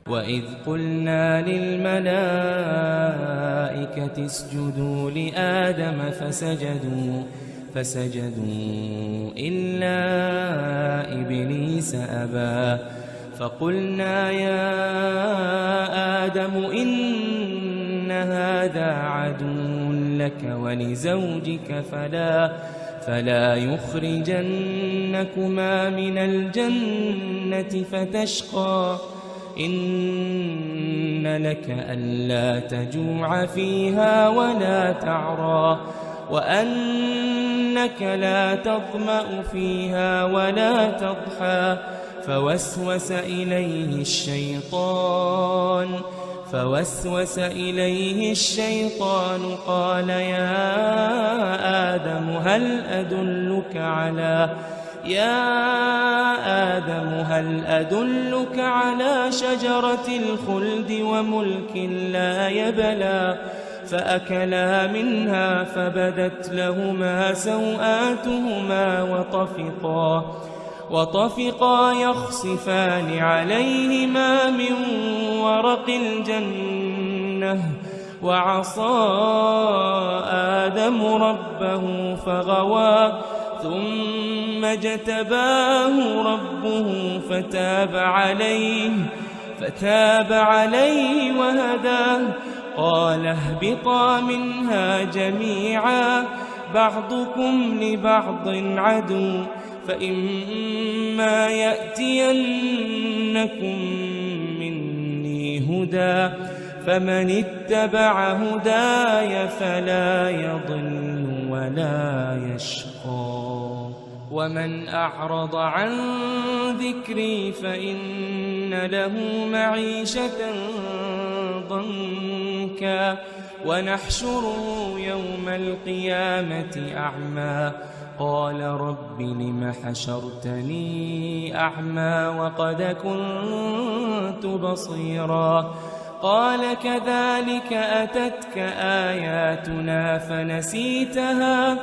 وإذ قلنا للملائكة اسجدوا لآدم فسجدوا إلا إبليس أبى فقلنا يا آدم إن هذا عدو لك ولزوجك فلا يخرجنكما من الجنة فتشقى إن لك ألا تجوع فيها ولا تعرى وأنك لا تظمأ فيها ولا تضحى فوسوس إليه الشيطان قال يا آدم هل أدلك على شجرة الخلد وملك لا يبلى فأكلا منها فبدت لهما سوآتهما وطفقا يخصفان عليهما من ورق الجنة وعصى آدم ربه فغوى ثم اجتباه ربه فتاب عليه وهداه قال اهبطا منها جميعا بعضكم لبعض عدو فإما يأتينكم مني هدى فمن اتبع هداي فلا يضل ولا يشقى ومن أعرض عن ذكري فإن له معيشة ضنكا ونحشره يوم القيامة أعمى قال رب لم حشرتني أعمى وقد كنت بصيرا قال كذلك أتتك آياتنا فنسيتها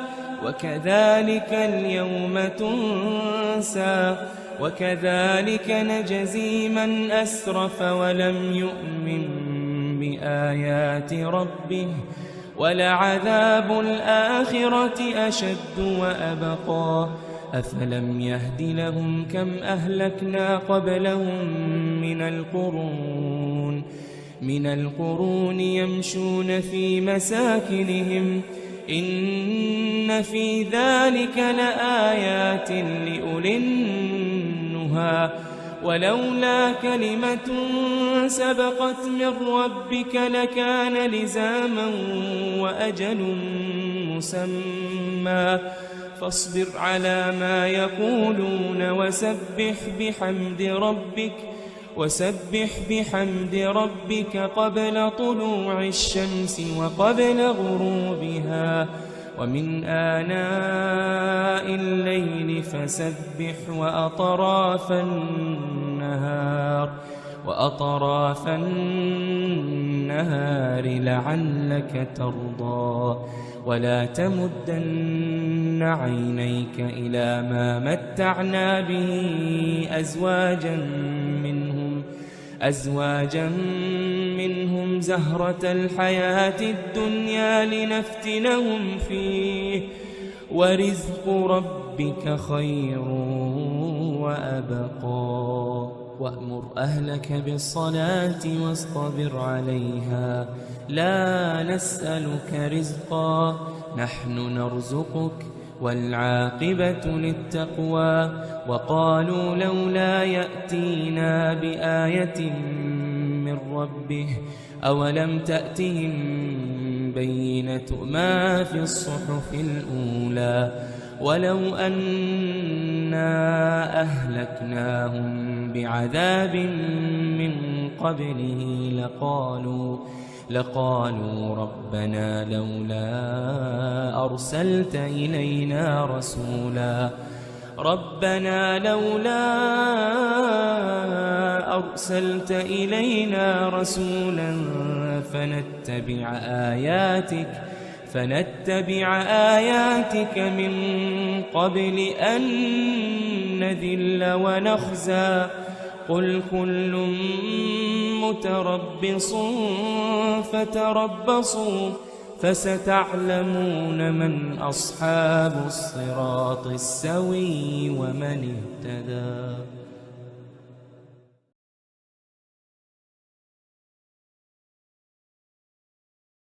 وكذلك اليوم تنسى وكذلك نجزي من أسرف ولم يؤمن بآيات ربه ولعذاب الآخرة أشد وأبقى أفلم يهد لهم كم أهلكنا قبلهم من القرون يمشون في مساكنهم إن في ذلك لآيات لأولي النهى ولولا كلمة سبقت من ربك لكان لزاما وأجل مسمى فاصبر على ما يقولون وسبح بحمد ربك قبل طلوع الشمس وقبل غروبها ومن آناء الليل فسبح وأطراف النهار لعلك ترضى ولا تمدن عينيك إلى ما متعنا به أزواجا منهم زهرة الحياة الدنيا لنفتنهم فيه ورزق ربك خير وأبقى وأمر أهلك بالصلاة واصطبر عليها لا نسألك رزقا نحن نرزقك والعاقبة للتقوى وقالوا لولا يأتينا بآية من ربه أولم تأتهم بينة ما في الصحف الأولى ولو أنا أهلكناهم بعذاب من قبله لقالوا ربنا لولا أرسلت إلينا رسولا فنتبع آياتك من قبل أن نذل ونخزى قل كل متربص فتربصوا فستعلمون من أصحاب الصراط السوي ومن اهتدى.